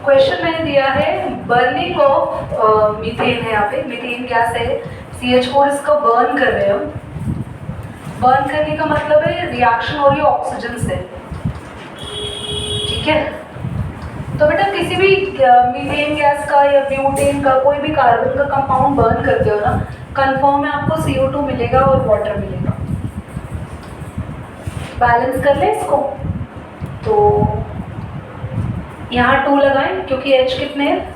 Question मैंने दिया है बर्निंग ऑफ मीथेन है, यहाँ पे मीथेन गैस है CH4, इसका बर्न कर रहे हैं हम। बर्न करने का मतलब है रिएक्शन हो रही है ऑक्सीजन से, ठीक है। तो बेटा किसी भी मीथेन गैस का या ब्यूटेन का कोई भी कार्बन का कंपाउंड बर्न करते हो ना, कंफर्म में आपको CO2 मिलेगा और वाटर मिलेगा। बैलेंस कर ले इसको, तो यहाँ 2 लगाएं क्योंकि H कितने हैं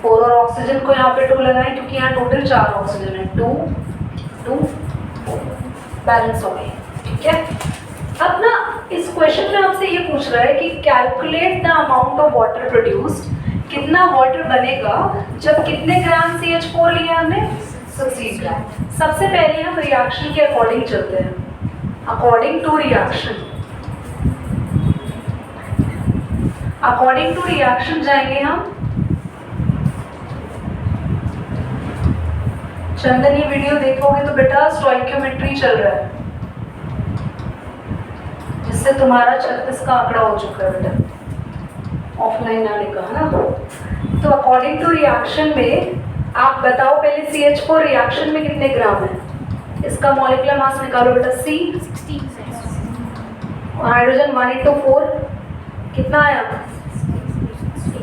4, और ऑक्सीजन को यहाँ पे 2 लगाएं क्योंकि यहाँ टोटल 4 ऑक्सीजन है, 2 2 बैलेंस हो गई, ठीक है। अब ना इस क्वेश्चन में आपसे ये पूछ रहा है कि calculate the amount of water produced, कितना वाटर बनेगा जब कितने ग्राम CH4 लिया हमने 16 ग्राम। सबसे पहले हम रिएक्शन के अकॉर्डिंग चलते हैं, according to reaction, according to reaction जाएंगे हम। चंदन ये वीडियो देखोगे तो बेटा स्टोइकियोमेट्री चल रहा है, जिससे तुम्हारा 36 का आंकड़ा हो चुका है बेटा, ऑफलाइन आने का, है ना। तो अकॉर्डिंग टू रिएक्शन में आप बताओ पहले CH4 रिएक्शन में कितने ग्राम है, इसका मॉलिक्यूलर मास निकालो बेटा। C 16, हाइड्रोजन 1/4 कितना आया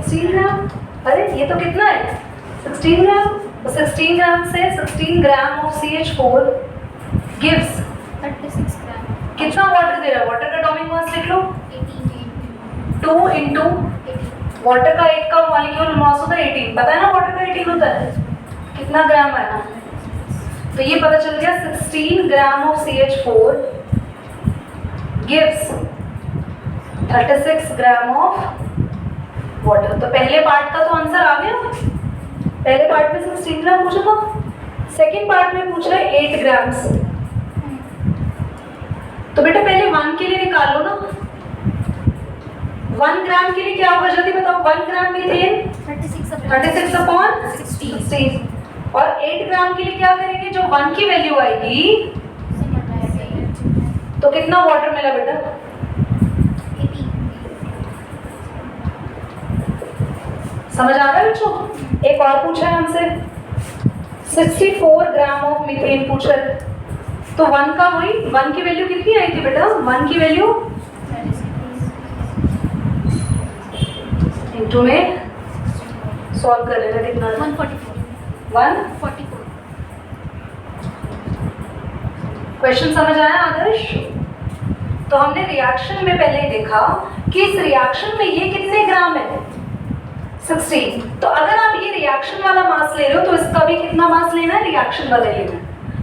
16 ग्राम। अरे ये तो कितना है 16 ग्राम। 16 ग्राम से 16 ग्राम ऑफ CH4 गिव्स 36 ग्राम। कितना वाटर दे रहा है, वाटर का एटॉमिक मास लिख लो 2 इंटू वाटर का एक का मॉलिक्यूलर मास होता है 18, पता है ना वाटर का 18 होता है, कितना ग्राम आया। तो ये पता चल गया 16 gram of CH4 gives 36 gram of water. तो पहले पार्ट का तो आंसर आ गया, पहले पार्ट में 16 ग्राम पूछा था, सेकेंड पार्ट में पूछ रहा है 8 ग्राम से। तो बेटा पहले 1 के लिए निकाल लो ना, 1 ग्राम के लिए क्या होगा जल्दी बताओ। 1 ग्राम मीथेन 36 अपॉन 16, और 8 ग्राम के लिए क्या करेंगे, जो 1 की वैल्यू आएगी तो कितना वाटर मिला बेटा 18। समझ आ रहा है बच्चों। एक और पूछा है हमसे 64 ग्राम ऑफ मीथेन पूछा है, तो 1 का वही 1 की वैल्यू कितनी आई थी बेटा, 1 की वैल्यू इनटू में सॉल्व कर लेना, कितना 144। क्वेश्चन समझ आया आदर्श। तो हमने रिएक्शन में पहले देखा कि इस रिएक्शन में ये कितने ग्राम है 16। तो अगर आप ये रिएक्शन वाला मास ले रहे हो तो इसका भी कितना मास लेना है, रिएक्शन वाला लेना है।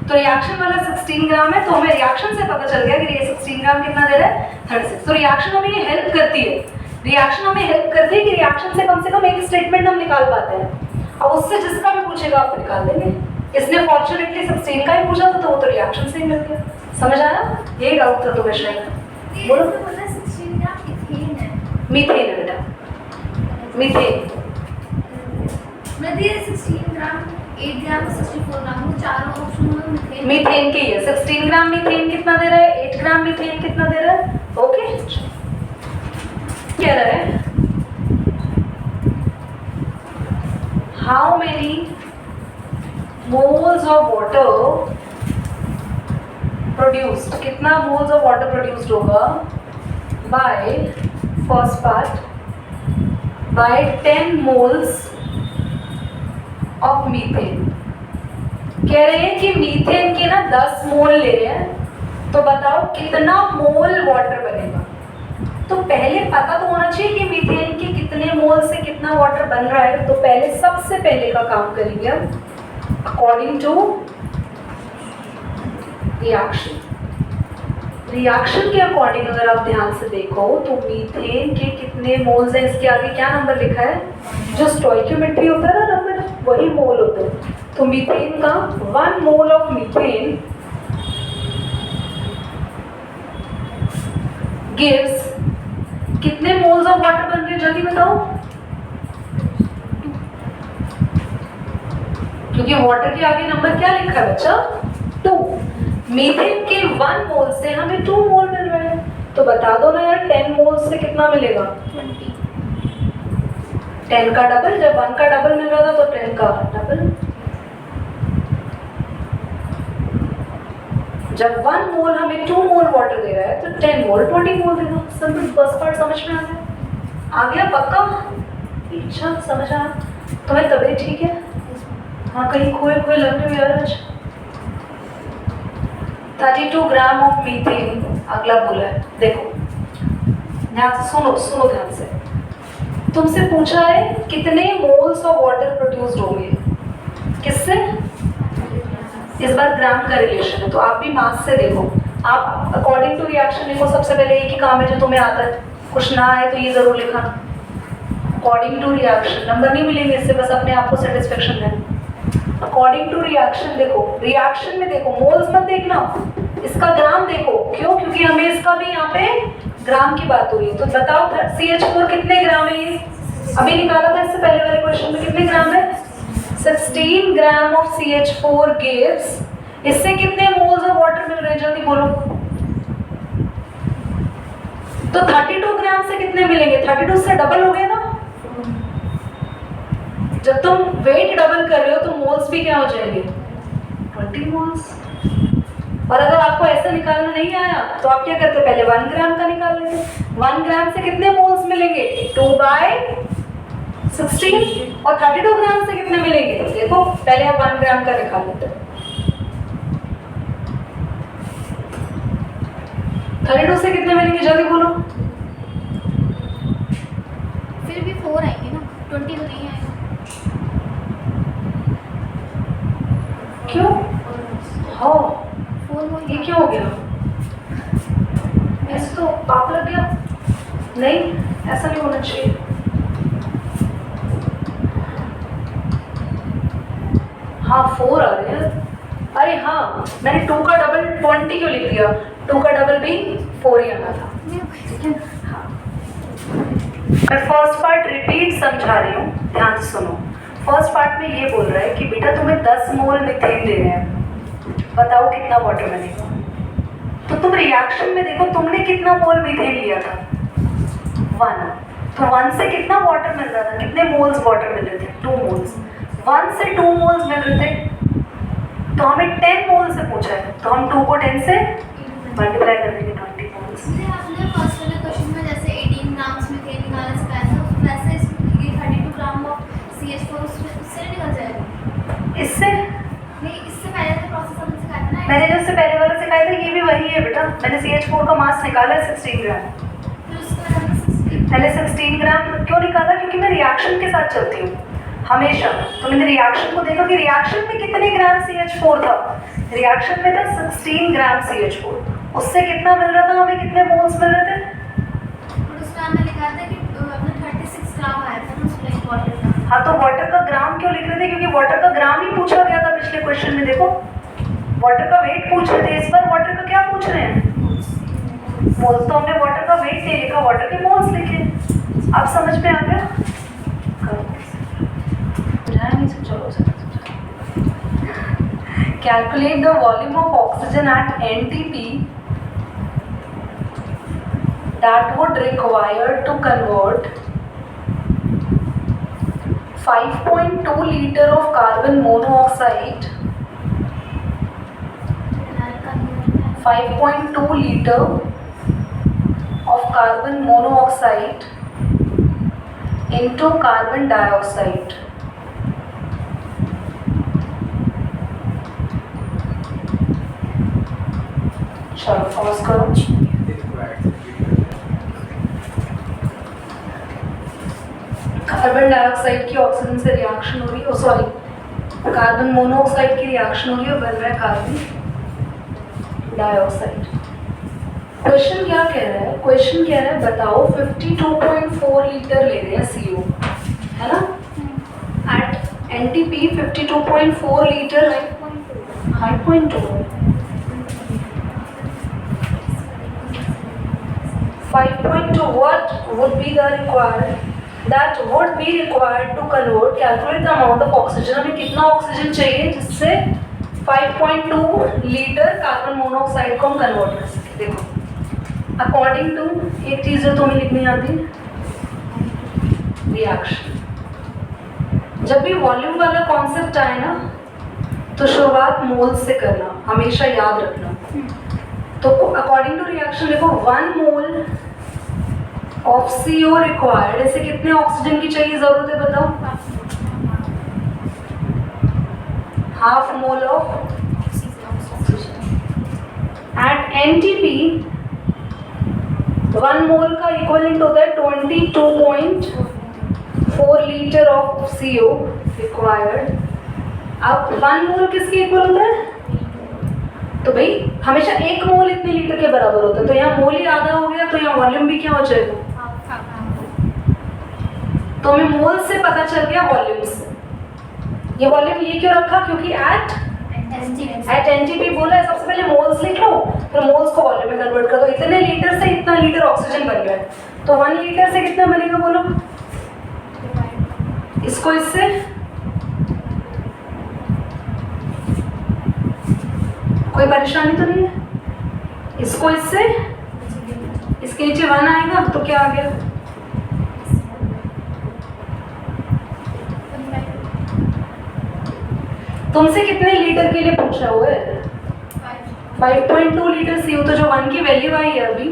तो रिएक्शन वाला 16 ग्राम है, तो हमें रिएक्शन से पता चल गया कि ये 16 ग्राम कितना दे रहा है 36। तो रिएक्शन हमें ये हेल्प करती है, रिएक्शन हमें हेल्प करती है कि रिएक्शन से कम एक स्टेटमेंट हम निकाल पाते हैं। अब उससे जिसका भी पूछेगा आप निकाल देंगे। इसने फॉर्चुनेटली 16 का ही पूछा था तो वो तो रिएक्शन से ही मिल गया। समझ आया, यही डाउट था तुम्हें शायद। बोलो 16 ग्राम मीथेन है। मीथेन है बेटा, मीथेन मैं दिए 16 ग्राम 8 ग्राम 64 ग्राम, वो चारों ऑप्शन में मीथेन मीथेन के ही है। 16 ग्राम मीथेन कितना दे रहा है, 8 ग्राम मीथेन कितना दे रहा है। ओके, कह रहा है how many moles of water produced, कितना मोल्स ऑफ वाटर प्रोड्यूस्ड होगा by first part by 10 moles of methane. कह रहे हैं कि मीथेन के ना 10 मोल ले रहे हैं, तो बताओ कितना मोल वाटर बनेगा। तो पहले पता तो होना चाहिए कि मीथेन के कितने मोल से कितना वाटर बन रहा है। तो पहले सबसे पहले का काम करेंगे हम अकॉर्डिंग टू रिएक्शन। रिएक्शन के अकॉर्डिंग अगर आप ध्यान से देखो तो मीथेन के कितने मोल्स हैं, इसके आगे क्या नंबर लिखा है, जो स्टोइकियोमेट्री होता है ना नंबर, वही मोल होता है। तो मीथेन का 1 मोल ऑफ मीथेन गिव्स कितने मोल्स ऑफ वाटर बन रहे हैं जल्दी बताओ, क्योंकि वाटर के आगे नंबर क्या लिखा है बच्चा 2। मीथेन के 1 मोल से हमें 2 मोल मिल रहे हैं, तो बता दो ना यार 10 मोल से कितना मिलेगा 20। 10 का डबल, जब 1 का डबल मिल रहा था तो 10 का डबल। जब 1 मोल हमें 2 मोल वाटर दे रहा है तो 10 मोल 20 मोल देगा। सिंपल, फर्स्ट पार्ट समझ में आ गया पक्का? अच्छा, समझ आ? तुम्हें तबीयत ठीक है? हाँ, कहीं खोए खोए लग रही हो यार आज। 32 ग्राम ऑफ मीथेन अगला बोला है। देखो ध्यान से सुनो ध्यान से। तुमसे पूछा है कितने मोल्स ऑफ वाटर प्रोड्यूस्ड होंगे, किससे? इस बार ग्राम का रिलेशन है, तो आप भी मास से देखो। आप अकॉर्डिंग टू रिएक्शन लिखो। सबसे पहले एक ही काम है जो तुम्हें आता है, कुछ ना आए तो ये जरूर लिखा अकॉर्डिंग टू रिएक्शन। नंबर नहीं मिलेंगे इससे, बस अपने आप को सेटिस्फेक्शन देना। अकॉर्डिंग टू रिएक्शन देखो, रिएक्शन में देखो, मोल्स मत देखना, इसका ग्राम देखो। क्यों? क्योंकि हमें इसका भी यहाँ पे ग्राम की बात हो रही है। तो बताओ CH4 कितने ग्राम है? ये अभी निकाला था इससे पहले वाले क्वेश्चन में, कितने ग्राम है? 16 ग्राम ऑफ CH4 गिव्स, इससे कितने मोल्स ऑफ वाटर मिल रहे हैं? जल्दी बोलो। तो 32 ग्राम से कितने मिलेंगे? 32 से डबल हो गए ना। जब तुम वेट डबल कर रहे हो तो मोल्स भी क्या हो जाएंगे? 20 मोल्स। और अगर आपको ऐसा निकालना नहीं आया तो आप क्या करते? पहले 1 ग्राम का निकाल लेते। 1 ग्राम से कितने मोल्स मिलेंगे? 2/16। और 32 ग्राम से कितने मिलेंगे? देखो पहले आप 1 ग्राम का निकाल लेते। 32 से कितने मिलेंगे? जल्दी बोलो। फिर भी 4 आएंगे ना, 20 तो नहीं आएगा। क्यों? हाँ, 4 ये क्यों हो गया? ऐसे तो पाप लग गया। नहीं, ऐसा नहीं होना चाहिए। हाँ 4 आ रहे हैं। अरे हाँ, मैंने 2 का डबल 20 क्यों लिख दिया? 2 का डबल भी 4 ही आना था। हाँ, मैं फर्स्ट पार्ट रिपीट समझा रही हूँ, ध्यान से सुनो। फर्स्ट पार्ट में ये बोल रहा है कि बेटा तुम्हें 10 मोल मीथेन दे रहे हैं, बताओ कितना वाटर बनेगा। तो तुम रिएक्शन में देखो, तुमने कितना मोल मीथेन लिया था? 1। तो 1 से कितना वाटर मिल रहा था? कितने मोल्स वाटर मिल रहे थे? 2 मोल्स। 1 से 2 मोल्स मिल रहे थे, तो हमें 10 मोल से पूछा है, तो हम 2 को 10 से मल्टीप्लाई कर देंगे, 20 मोल्स। आपने फर्स्ट वाले क्वेश्चन में जैसे 18 ग्राम्स में तेल निकालना सिखाया था, वैसे ये 32 ग्राम ऑफ CH4 उससे निकल जाएगा? इससे नहीं, इससे पहले तो प्रोसेस हमने सिखाया था ना। मैंने जो इससे पहले वाला सिखाया था ये भी वही है बेटा। मैंने CH4 का मास निकाला है 16 ग्राम। फिर उसके बाद हमने 16 मैंने 16 ग्राम क्यों निकाला? क्योंकि मैं रिएक्शन के साथ चलती हूँ हमेशा। तो मैंने रिएक्शन को देखा कि रिएक्शन में कितने ग्राम CH4 था। रिएक्शन में था 16 ग्राम CH4। उससे कितना मिल रहा था हमें? कितने मोल्स मिल रहे थे? और उसमें हमने लिखा था कि अपना 36 ग्राम आया था ना उसमें वाटर का। हाँ, तो वाटर का ग्राम क्यों लिख रहे थे? क्योंकि वाटर का ग्राम ही पूछा गया था पिछले क्वेश्चन में। देखो वाटर का वेट पूछ रहे थे, इस बार वाटर का क्या पूछ रहे हैं? मोल्स। तो हमने वाटर का वेट नहीं लिखा, वाटर के मोल्स लिखे। अब समझ में आ गया? Calculate the volume of oxygen at NTP that would require to convert 5.2 liter of carbon monoxide 5.2 liter of carbon monoxide into carbon dioxide. चलो पॉज करो। कार्बन डाइऑक्साइड की ऑक्सीजन से रिएक्शन हो रही है, सॉरी कार्बन मोनोऑक्साइड की reaction हो रही है और बन रहा है कार्बन डाइऑक्साइड। क्वेश्चन क्या कह रहा है? क्वेश्चन कह रहा है बताओ 52.4 लीटर ले रहे हैं CO, है ना? At NTP 52.4 litre 5.2 5.2 what would be the required that would be required to convert calculate the amount of oxygen। हमें कितना ऑक्सीजन चाहिए जिससे 5.2 लीटर कार्बन मोनोऑक्साइड को हम कन्वर्ट कर सके। देखो अकॉर्डिंग टू एक चीज़ जो तुम्हें लिखनी आती है, रिएक्शन। जब भी वॉल्यूम वाला कॉन्सेप्ट आए ना तो शुरुआत मोल्स से करना, हमेशा याद रखना। तो अकॉर्डिंग टू रिएक्शन देखो 1 मोल ऑफ CO रिक्वायर्ड, ऐसे कितने ऑक्सीजन की चाहिए जरूरत है बताओ? Half mole of at NTP 1 mole का इक्वलेंट होता है 22.4 लीटर ऑफ CO रिक्वायर्ड। अब 1 मोल किसके इक्वल होता है? तो भाई हमेशा 1 मोल इतने लीटर के बराबर होता है, तो यहाँ मोल ही आधा हो गया, तो यहाँ वॉल्यूम भी क्या हो जाएगा? तो हमें मोल से पता चल गया वॉल्यूम से। ये वॉल्यूम ये क्यों रखा? क्योंकि एट NTP बोला है, सबसे पहले मोल्स लिख लो, फिर मोल्स को वॉल्यूम में कन्वर्ट कर दो। इतने लीटर से इतना लीटर ऑक्सीजन बन गया है, तो 1 लीटर से कितना बनेगा बोलो? इसको इससे कोई परेशानी तो नहीं है? इसको इससे इसके नीचे 1 आएगा तो क्या आ गया? तुमसे कितने लीटर के लिए पूछा हुआ है? 5.2 लीटर CO, तो जो 1 की वैल्यू आई है अभी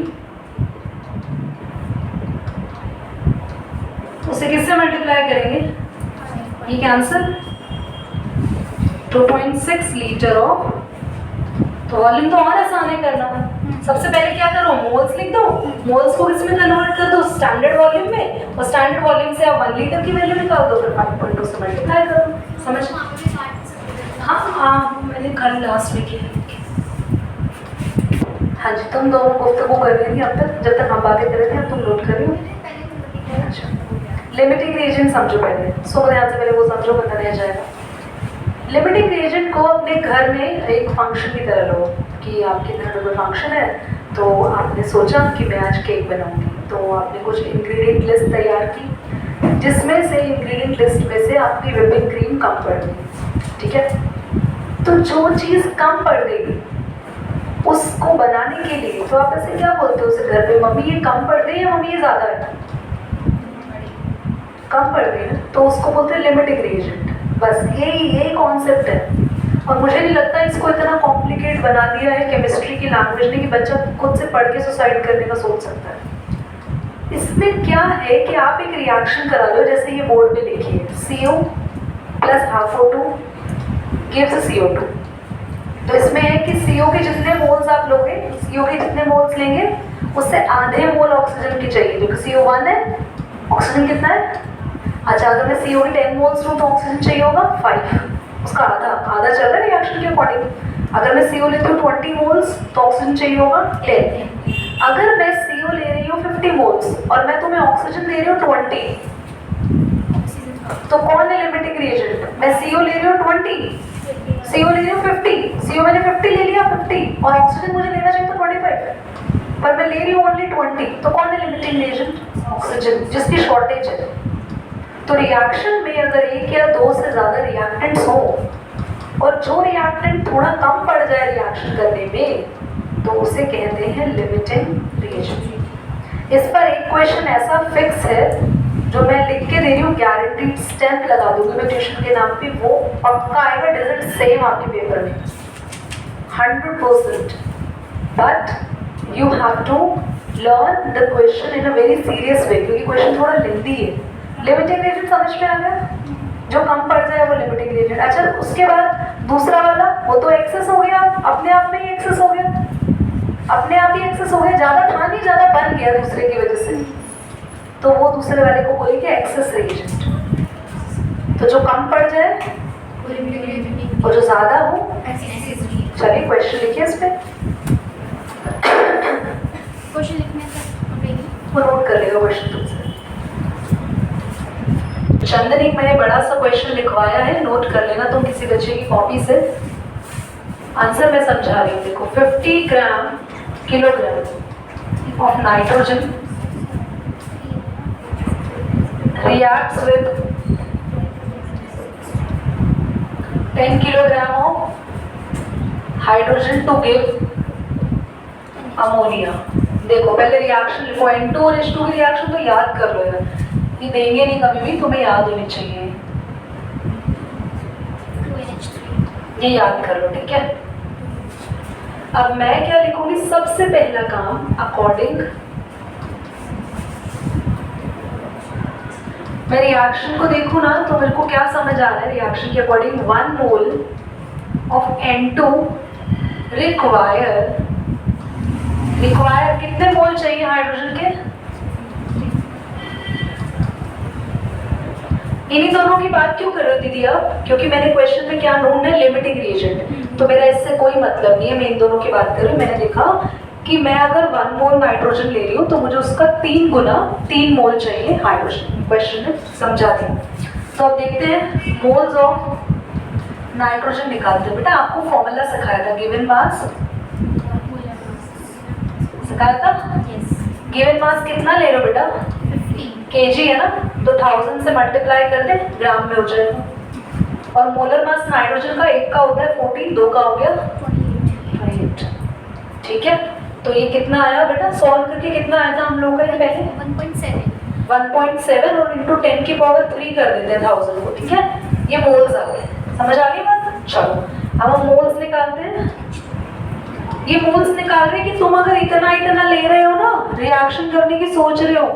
उसे किससे मल्टीप्लाई करेंगे? ये कैंसिल 2.6 लीटर ऑफ, तो वॉल्यूम तो और आसान है करना। सबसे पहले क्या करो? मोल्स लिख दो, मोल्स को इसमें कन्वर्ट कर दो स्टैंडर्ड वॉल्यूम में, और स्टैंडर्ड वॉल्यूम से आप 1 लीटर की वैल्यू निकाल दो, फिर 5.2 से मल्टीप्लाई करो। समझ? हाँ मैंने कल लास्ट में किया। हाँ जी, तुम दोनों गुफ्तगू कर रही थी अब तक, जब तक हम बातें कर रहे थे, अब तुम नोट कर रही हो। अच्छा, लिमिटिंग रिएजेंट समझो पहले, सो ध्यान से पहले वो समझो, बता दिया जाएगा। लिमिटिंग रिएजेंट को अपने घर में एक फंक्शन की तरह लो, कि आपके घर में कोई फंक्शन है, तो आपने सोचा कि मैं आज केक बनाऊंगी, तो आपने कुछ इंग्रेडिएंट लिस्ट तैयार की, जिसमें से इंग्रेडिएंट लिस्ट में से आपकी व्हिपिंग क्रीम कम पड़ गई, ठीक है? तो जो चीज़ कम पड़ गई उसको बनाने के लिए तो आप ऐसे क्या बोलते हो उसे घर पे? मम्मी ये कम पड़ गई या मम्मी ये ज़्यादा है? कम पड़ गई ना, तो उसको बोलते हैं लिमिटिंग रिएजेंट। बस यही कॉन्सेप्ट है, और मुझे नहीं लगता इसको इतना कॉम्प्लिकेट बना दिया है केमिस्ट्री की लैंग्वेज ने कि बच्चा खुद से पढ़ के सुसाइड करने का सोच सकता है। इसमें क्या है कि आप एक रिएक्शन करा लो, जैसे ये बोर्ड में लिखिए CO + ½ O2 gives CO2। तो इसमें है कि CO के जितने मोल्स आप लोगे, CO के जितने मोल्स लेंगे उससे आधे मोल ऑक्सीजन की चाहिए, जो कि CO1 है। ऑक्सीजन कितना है? अच्छा, अगर मैं CO के 10 मोल्स लूँ तो ऑक्सीजन चाहिए होगा 5, उसका आधा चल रहा है रिएक्शन के अकॉर्डिंग। अगर मैं CO लेती हूँ 20 मोल्स तो ऑक्सीजन चाहिए होगा 10। अगर मैं CO ले रही हूँ 50 मोल्स और मैं तुम्हें ऑक्सीजन दे रही हूँ 20, तो कौन है लिमिटिंग रिएजेंट? मैं CO ले रही हूँ 20, CO ले रही हूँ 50, CO मैंने 50 ले लिया 50, और ऑक्सीजन मुझे लेना चाहिए तो 25, पर मैं ले रही हूँ ओनली 20, तो कौन है लिमिटिंग रिएजेंट? ऑक्सीजन, जिसकी शॉर्टेज है। तो रिएक्शन में अगर 1 या 2 से ज़्यादा रिएक्टेंट्स हो और जो रिएक्टेंट थोड़ा कम पड़ जाए रिएक्शन करने में, तो उसे कहते हैं लिमिटिंग रिएजेंट। इस पर एक क्वेश्चन ऐसा फिक्स है जो मैं लिख के दे रही हूँ, गारंटीड स्टैंप लगा दूंगी मैं ट्यूशन के नाम पे, वो पक्का आएगा डिजिट सेम आपके पेपर में 100%। But you have to learn the question in a very serious way, क्योंकि क्वेश्चन थोड़ा लेंथी है। लिमिटिंग रिएजेंट समझ में आ गया? जो कम पड़ जाए वो लिमिटिंग रिएजेंट। अच्छा, उसके बाद दूसरा वाला, वो तो एक्सेस हो गया, अपने आप में ही एक्सेस हो गया, अपने आप ही एक्सेस हो गया, ज़्यादा था नहीं, ज़्यादा बन गया दूसरे की वजह से, तो वो दूसरे वाले को बोलेंगे एक्सेस रिएजेंट। तो जो कम पड़ जाए और जो ज़्यादा हो, चलिए क्वेश्चन लिखिए इस पे, क्वेश्चन लिखने तक वो नोट कर लेगा क्वेश्चन तुमसे। चंदन, एक मैंने बड़ा सा क्वेश्चन लिखवाया है, नोट कर लेना तुम किसी बच्चे की कॉपी से। आंसर मैं समझा रही हूँ, देखो 50 kilogram of nitrogen reacts with 10 kilogram of hydrogen to give ammonia। देखो पहले रिएक्शन लिखो, N2 और H2 की रिएक्शन तो याद कर लो यार, ये देंगे नहीं कभी भी, तुम्हें याद होनी चाहिए। ये याद कर लो, ठीक है। अब मैं क्या लिखूंगी, सबसे पहला काम अकॉर्डिंग, मैं रिएक्शन को देखूं ना तो मेरे को क्या समझ आ रहा है, रिएक्शन के according 1 mole of N2 require कितने मोल चाहिए हाइड्रोजन के? इन्हीं दोनों की बात क्यों कर रही हो दीदी अब? क्योंकि मैंने क्वेश्चन में क्या ढूंढना है, लिमिटिंग रिएजेंट, तो मेरा इससे कोई मतलब नहीं है, मैं इन दोनों की बात कर रही हूँ। मैंने देखा कि मैं अगर 1 मोल नाइट्रोजन ले रही हूँ तो मुझे उसका 3 गुना 3 मोल चाहिए हाइड्रोजन। क्वेश्चन में समझा दिया। तो अब देखते हैं मोल्स ऑफ नाइट्रोजन निकालते हैं। बेटा आपको फॉर्मूला सिखाया था, गिवन मास सिखाया था। गिवन मास कितना ले रहे हो बेटा? 50 केजी है ना, तो 1000 से मल्टीप्लाई कर दे, ग्राम में हो जाएगा। और मोलर मास नाइट्रोजन का एक का होता है 14, 2 का हो गया 28। ठीक है, तो ये कितना आया बेटा? सॉल्व करके कितना आया था हम लोगों का ये पहले? 1.7 और इंटू 10 की पावर 3 कर देते हैं 1000 को, ठीक है। ये मोल्स आ गए, समझ आ गई बात? चलो अब हम मोल्स निकालते हैं। ये मोल्स निकाल रहे कि तुम अगर इतना ले रहे हो ना, रिएक्शन करने की सोच रहे हो,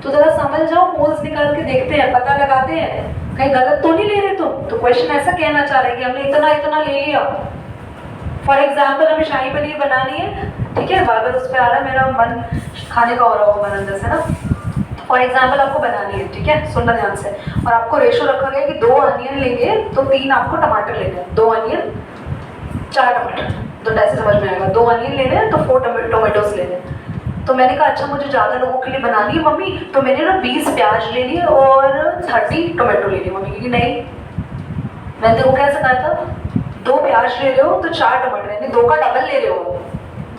तो जरा समझ जाओ, मोल्स निकाल के देखते हैं, पता लगाते हैं कहीं गलत तो नहीं ले रहे तुम। तो क्वेश्चन ऐसा कहना चाह रहे हैं कि हमने इतना ले लिया। फॉर एग्जाम्पल हमें शाही पनीर बनानी है, ठीक है, बार बार उस पर आ रहा है, मेरा मन खाने का हो रहा होगा मन अंदर से ना। फॉर एग्जाम्पल आपको बनानी है, ठीक है, सुनना ध्यान से, और आपको रेशो रखा गया कि 2 अनियन लेंगे तो 3 आपको टमाटर लेने हैं। 2 अनियन 4 टमाटर, तो ऐसे समझ में आएगा। 2 अनियन लेने हैं तो 4 टोमेटोज लेने हैं। तो मैंने कहा अच्छा मुझे ज़्यादा लोगों के लिए बनानी है मम्मी, तो मैंने ना 20 प्याज ले लिए और 30 टोमेटो ले लिए। मम्मी क्योंकि नहीं, मैंने देखो क्या सिखाया था, 2 प्याज ले रहे हो तो 4 टमाटर, यानी 2 का डबल ले रहे हो।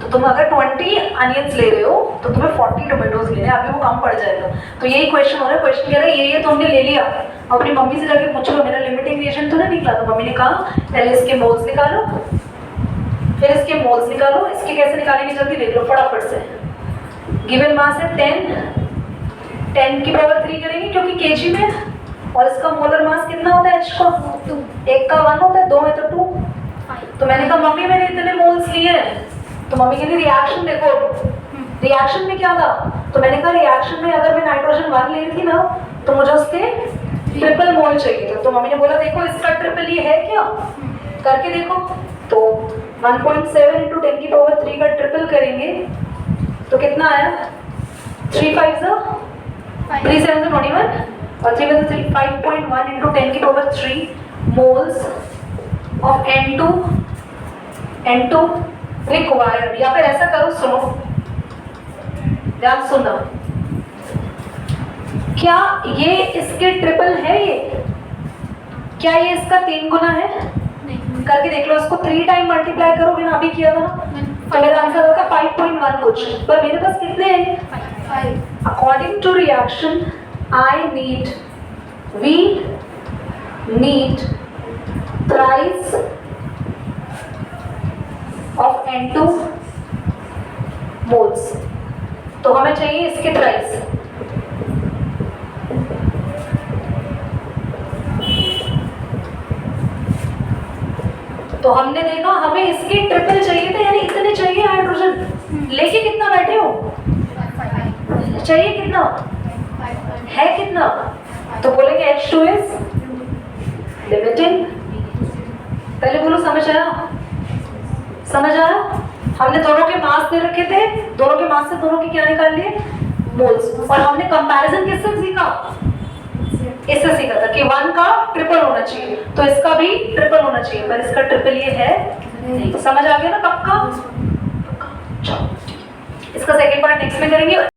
तो तुम अगर 20 अनियंस ले रहे हो तो तुम्हें 40 टोमेटोज लेने हैं, अभी वो कम पड़ जाएगा। तो यही क्वेश्चन हो रहा है, क्वेश्चन कह रहा है ये तो हमने ले लिया, अपनी मम्मी से जाके पूछ लो मेरा लिमिटिंग रिएजेंट तो नहीं निकला। तो मम्मी ने कहा पहले इसके मोल्स निकालो, फिर इसके मोल्स निकालो। इसके कैसे निकालेंगे जल्दी देख लो फटाफट से। गिवन मास है 10 की पावर 3 करेंगे क्योंकि केजी में, और इसका मोलर मास कितना होता है H का? 1 का 1 होता है, 2 है तो 2। तो मैंने कहा मम्मी मैंने इतने मोल्स लिए हैं, तो मम्मी कहती रिएक्शन देखो, रिएक्शन में क्या था? तो मैंने कहा रिएक्शन में अगर मैं नाइट्रोजन 1 ले रही थी ना तो मुझे उसके ट्रिपल मोल चाहिए था। तो मम्मी ने बोला देखो इसका ट्रिपल ये है क्या, करके देखो। तो 1.7 इंटू 10 की पावर 3 का ट्रिपल करेंगे तो कितना आया? 3 5 3 7 21 और 3 3 5.1 इंटू 10 की power 3 moles of N2 required. या फिर ऐसा करो, सुनो ध्यान सुनना, क्या ये इसके ट्रिपल है? ये क्या ये इसका 3 गुना है? नहीं, करके देख लो, इसको 3 टाइम मल्टीप्लाई करोगे ना, अभी किया था ना, तो मेरा आंसर होगा 5.1 कुछ, पर मेरे पास कितने हैं? 5। According to reaction we need thrice of N2 moles, तो हमें चाहिए इसके थ्राइस। तो हमने देखा हमें इसके ट्रिपल चाहिए थे, यानी इतने चाहिए हाइड्रोजन। लेके कितना बैठे हो? चाहिए कितना है? कितना? तो बोलेंगे H2 is limiting। पहले बोलो समझ आया? समझ आया? हमने दोनों के मास दे रखे थे, दोनों के मास से दोनों के क्या निकाल लिए? मोल्स। और हमने कंपैरिजन किससे सीखा? इससे सीखा था कि 1 का ट्रिपल होना चाहिए, तो इसका भी ट्रिपल होना चाहिए, पर इसका ट्रिपल ये है नहीं। समझ आ गया ना? पक्का? इसका सेकंड पार्ट नेक्स्ट में करेंगे।